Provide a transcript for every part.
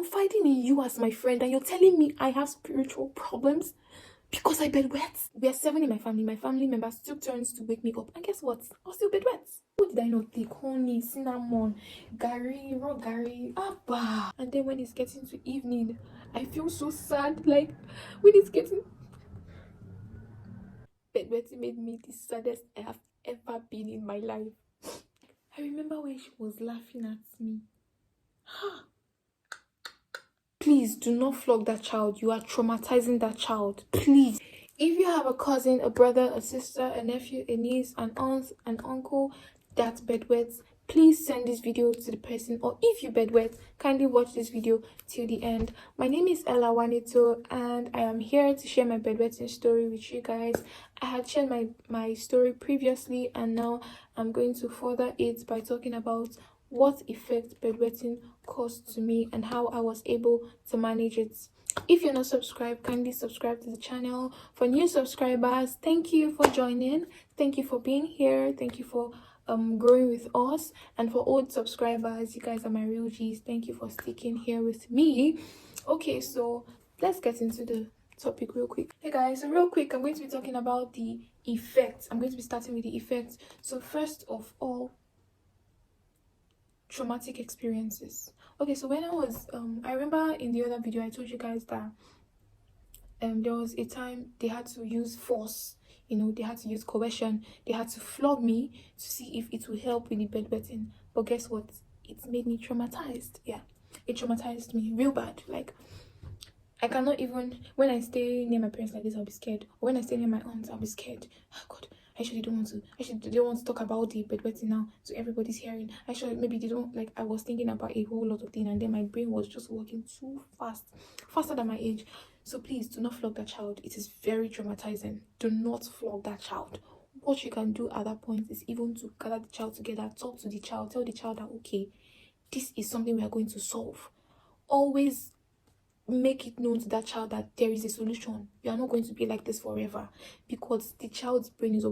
confiding in you as my friend, and you're telling me I have spiritual problems because I bedwet. We are 7 in my family. My family members took turns to wake me up, and guess what? I was still bedwet. What did I not take? Honey, cinnamon, gary, raw gary, abba. And then when it's getting to evening, I feel so sad. Like when it's getting bedwetting made me the saddest I have ever been in my life. I remember when she was laughing at me. Please do not flog that child. You are traumatizing that child. Please. If you have a cousin, a brother, a sister, a nephew, a niece, an aunt, an uncle that bedwets, please send this video to the person. Or if you bedwet, kindly watch this video till the end. My name is Ella Wanito, and I am here to share my bedwetting story with you guys. I had shared my story previously, and now I'm going to further it by talking about what effect bedwetting caused to me and how I was able to manage it. If you're not subscribed, kindly subscribe to the channel. For new subscribers, thank you for joining. Thank you for being here. Thank you for growing with us. And for old subscribers, you guys are my real G's. Thank you for sticking here with me. Okay, so let's get into the topic real quick. Hey guys, so real quick, I'm going to be talking about the effects. I'm going to be starting with the effects. So first of all, traumatic experiences. Okay, so when I remember in the other video I told you guys that there was a time they had to use force, they had to use coercion, they had to flog me to see if it would help with the bedwetting. But guess what? It made me traumatized. Yeah, it traumatized me real bad. Like, I cannot even, when I stay near my parents like this, I'll be scared. Or when I stay near my aunts, I'll be scared. Oh God, I actually don't want to talk about the bedwetting now, so everybody's hearing. Actually, maybe they don't, like, I was thinking about a whole lot of things, and then my brain was just working too fast, faster than my age. So please do not flog that child. It is very traumatizing. Do not flog that child. What you can do at that point is even to gather the child together, talk to the child, tell the child that, okay, this is something we are going to solve. Always make it known to that child that there is a solution. You are not going to be like this forever, because the child's brain is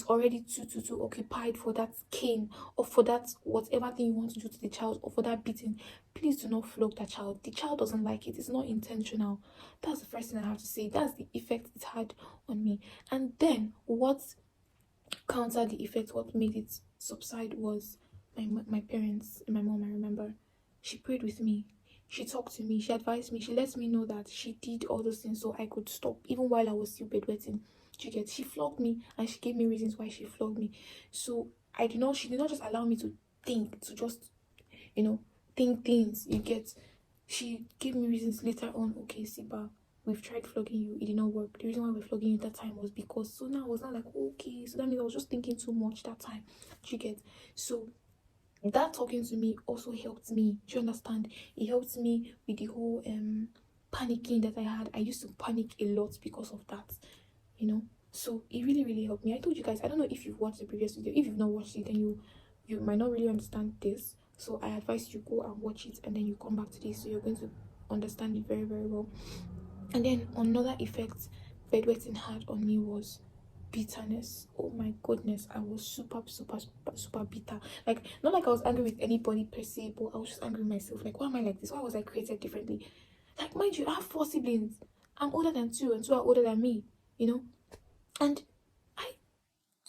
already too occupied for that cane, or for that whatever thing you want to do to the child, or for that beating. Please do not flog that child. The child doesn't like it. It's not intentional. That's the first thing I have to say. That's the effect it had on me. And then what countered the effect, what made it subside, was my parents and my mom. I remember she prayed with me. She talked to me, she advised me, she let me know that she did all those things so I could stop, even while I was still bedwetting. She flogged me, and she gave me reasons why she flogged me. So she did not just allow me to think, to just, think things, you get. She gave me reasons later on. Okay, Siba, we've tried flogging you, it did not work. The reason why we're flogging you that time was because, so now I was not like, okay, so that means I was just thinking too much that time, you get. So that talking to me also helped me. Do you understand? It helped me with the whole panicking that I had. I used to panic a lot because of that, so it really helped me. I told you guys, I don't know if you've watched the previous video. If you've not watched it, then you might not really understand this, so I advise you go and watch it, and then you come back to this, so you're going to understand it very well. And then another effect bedwetting had on me was bitterness. Oh my goodness, I was super bitter. Like, not like I was angry with anybody per se, but I was just angry with myself. Like, why am I like this? Why was I created differently? Like, mind you, I have 4 siblings. I'm older than 2, and 2 are older than me, and I'm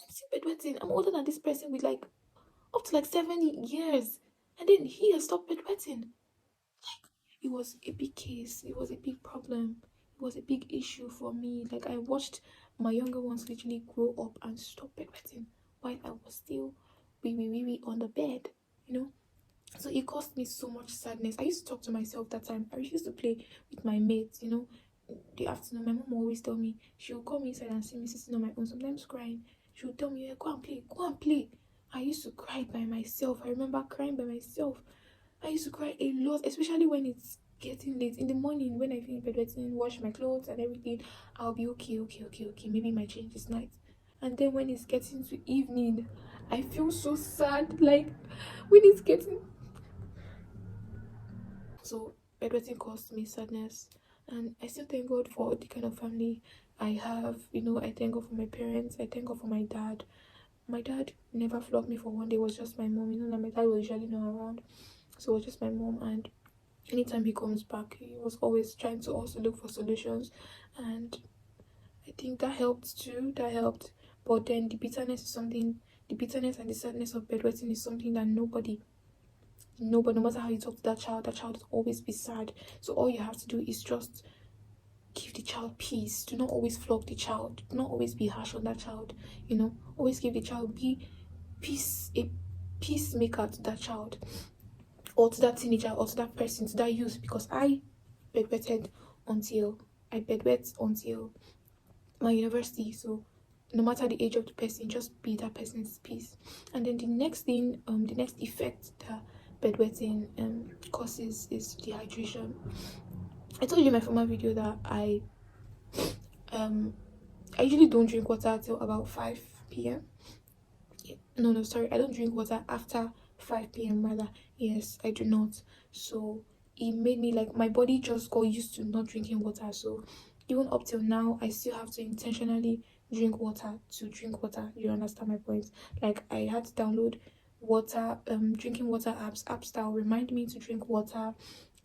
still bedwetting. I'm older than this person with like up to like 7 years, and then he has stopped bedwetting. Like, it was a big case, it was a big problem, it was a big issue for me. Like, I watched my younger ones literally grow up and stop bedwetting while I was still wee on the bed, so it caused me so much sadness. I used to talk to myself that time. I refused to play with my mates, the afternoon. My mom always tell me, she would call me inside and see me sitting on my own, sometimes crying. She would tell me, yeah, go and play. I used to cry by myself. I remember crying by myself. I used to cry a lot, especially when it's getting late in the morning. When I finish bedwetting, wash my clothes and everything, I'll be okay. Maybe my change is night. And then when it's getting to evening, I feel so sad. Like, when it's getting, so bedwetting caused me sadness, and I still thank God for the kind of family I have. I thank God for my parents. I thank God for my dad. My dad never flogged me for one day. It was just my mom. That my dad was usually not around, so it was just my mom. And Anytime he comes back, he was always trying to also look for solutions, and I think that helped too. That helped. But then the bitterness and the sadness of bedwetting is something that no matter how you talk to that child will always be sad. So all you have to do is just give the child peace. Do not always flog the child. Do not always be harsh on that child. Always give the child, be a peacemaker to that child, or to that teenager, or to that person, to that youth. Because bedwetted until I bedwet until my university. So no matter the age of the person, just be that person's peace. And then the next effect that bedwetting causes is dehydration. I told you in my former video that I usually don't drink water till about 5 p.m. No, sorry, I don't drink water after 5 p.m. rather. Yes, I do not. So it made me, like, my body just got used to not drinking water. So even up till now, I still have to intentionally drink water to drink water. You understand my point? Like, I had to download drinking water apps that will remind me to drink water.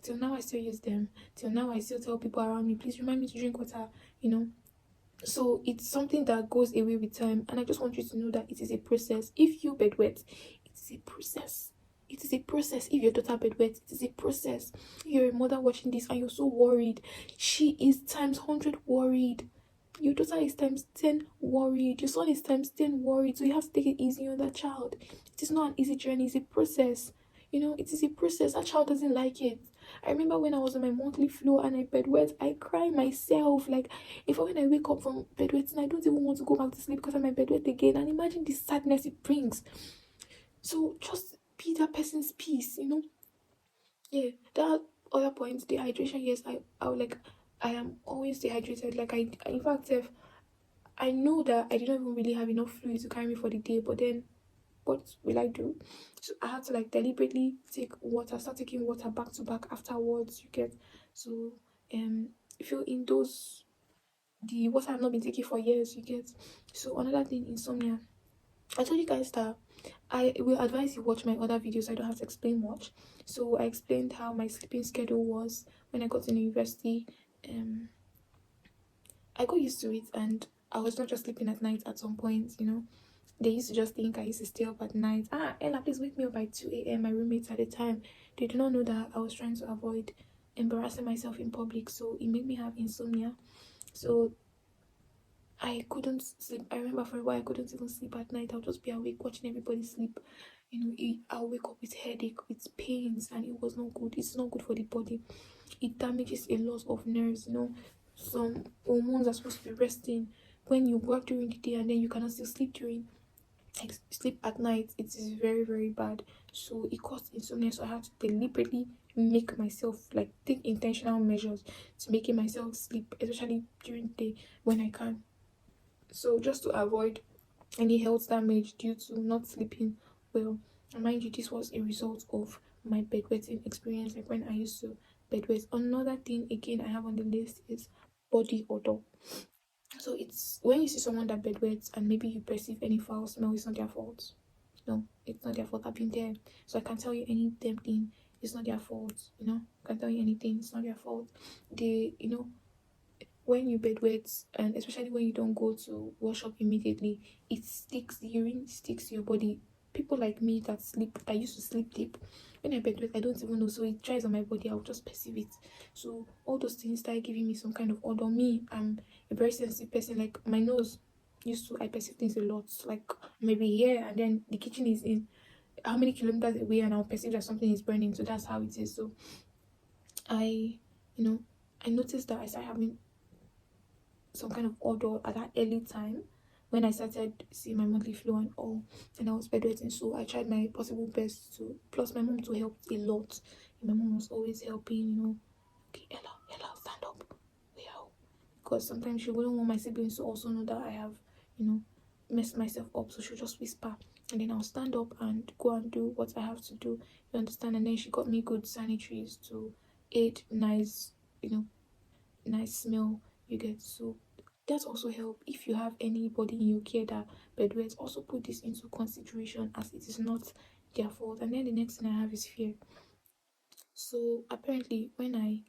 Till now I still use them. Till now I still tell people around me, please remind me to drink water, you know. So it's something that goes away with time, and I just want you to know that it is a process. If you bedwet, it is a process. It is a process. If your daughter bedwet, it is a process. If you're a mother watching this and you're so worried, she is times 100 worried. Your daughter is times 10 worried. Your son is times 10 worried. So you have to take it easy on that child. It is not an easy journey. It's a process. It is a process. That child doesn't like it. I remember when I was on my monthly flow and I bedwet, I cry myself. Like, if when I wake up from bedwetting, I don't even want to go back to sleep because I'm bedwet again. And imagine the sadness it brings. So just be that person's peace. Yeah, that other point, dehydration. Yes, I am always dehydrated. Like, in fact, if I know that I didn't even really have enough fluid to carry me for the day, but then what will I do? So I had to, like, deliberately start taking water back to back afterwards. You get. So if you're in those the water I've not been taking for years, you get. So another thing, insomnia. I told you guys that I will advise you watch my other videos. I don't have to explain much. So I explained how my sleeping schedule was when I got to university. Um, I got used to it, and I was not just sleeping at night at some point. They used to just think I used to stay up at night. Ella, please wake me up by 2 a.m. My roommates at the time, they do not know that I was trying to avoid embarrassing myself in public. So it made me have insomnia. So I couldn't sleep. I remember for a while I couldn't even sleep at night. I'll just be awake watching everybody sleep. I'll wake up with headache, with pains, and it was not good. It's not good for the body. It damages a lot of nerves. Some hormones are supposed to be resting when you work during the day, and then you cannot still sleep at night. It is very, very bad. So it caused insomnia. So I had to deliberately make myself, like, take intentional measures to making myself sleep, especially during the day when I can. So just to avoid any health damage due to not sleeping well. And mind you, this was a result of my bedwetting experience, like when I used to bedwet. Another thing again I have on the list is body odor. So it's when you see someone that bedwets and maybe you perceive any foul smell, it's not their fault. No, it's not their fault. I've been there. So I can tell you any damn thing, it's not their fault. I can tell you anything, it's not their fault. When you bedwet, and especially when you don't go to wash up immediately, the urine sticks to your body. People like me that used to sleep deep, when I bedwet, I don't even know. So it dries on my body, I'll just perceive it. So all those things started giving me some kind of odor. Me, I'm a very sensitive person. Like, my nose I perceive things a lot. Like, maybe here, and then the kitchen is in how many kilometers away, and I'll perceive that something is burning. So that's how it is. So I, you know, I noticed that I started having some kind of odor at that early time when I started seeing my monthly flow and all, and I was bedwetting. So I tried my possible best to, plus my mom to help a lot. My mom was always helping. Okay, Ella, stand up. Yeah, because sometimes she wouldn't want my siblings to also know that I have, messed myself up. So she'll just whisper, and then I'll stand up and go and do what I have to do. You understand? And then she got me good sanitaries to aid nice smell. You get. So that also help. If you have anybody in your care that bedwets, also put this into consideration, as it is not their fault. And then the next thing I have is fear. So apparently, when I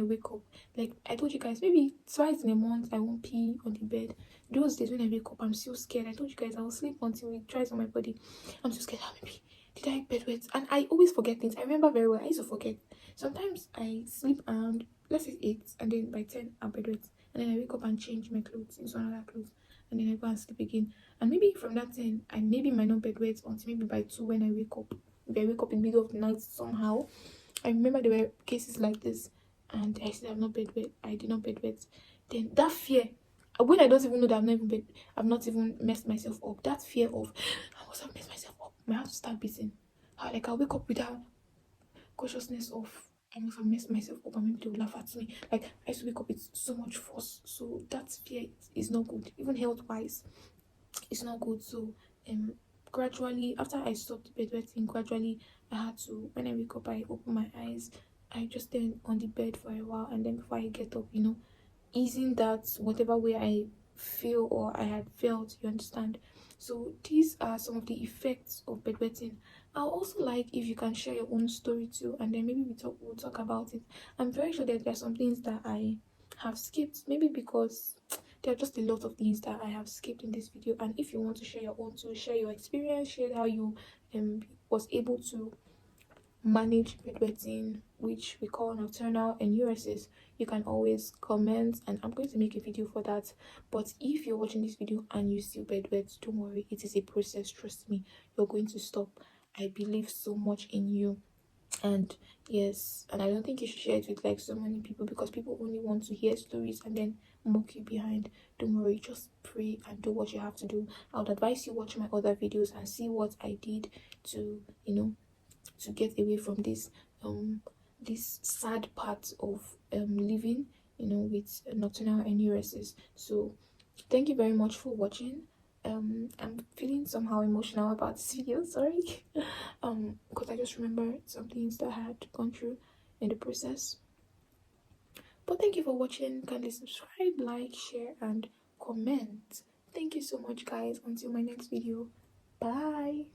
wake up, like I told you guys, maybe twice in a month I won't pee on the bed. Those days when I wake up, I'm so scared. I told you guys I will sleep until it dries on my body. I'm so scared. Maybe did I bedwet? And I always forget things. I remember very well. I used to forget. Sometimes I sleep around, let's say 8, and then by 10 I'm bedwet, and then I wake up and change my clothes into another clothes, and then I go and sleep again. And maybe from that 10, I maybe might not bedwet until maybe by 2 when I wake up. Maybe I wake up in the middle of the night somehow. I remember there were cases like this, and I said I've not bedwet. I did not bedwet. Then that fear, when I don't even know that I've not even messed myself up. That fear of I must have messed myself up. My heart will start beating. Like I'll wake up without consciousness of I must have messed myself up and maybe they will laugh at me. Like I used to wake up with so much force. So that fear is not good. Even health wise, it's not good. So um gradually after I stopped bedwetting, gradually I had to when I wake up I open my eyes. I just stay on the bed for a while and then before I get up, easing that whatever way I feel or I had felt, you understand. So these are some of the effects of bedwetting. I'll also like if you can share your own story too, and then maybe we'll talk about it. I'm very sure that there are some things that I have skipped, maybe because there are just a lot of things that I have skipped in this video. And if you want to share your own too, share your experience, share how you was able to manage bedwetting, which we call nocturnal enuresis, you can always comment and I'm going to make a video for that. But if you're watching this video and you still bedwet, don't worry, it is a process. Trust me, you're going to stop. I believe so much in you. And yes, and I don't think you should share it with like so many people because people only want to hear stories and then mock you behind. Don't worry, just pray and do what you have to do. I would advise you watch my other videos and see what I did to to get away from this sad part of living with nocturnal enuresis. So thank you very much for watching. I'm feeling somehow emotional about this video, sorry. Because I just remember some things that I had gone through in the process. But thank you for watching. Kindly subscribe, like, share, and comment. Thank you so much, guys. Until my next video, bye.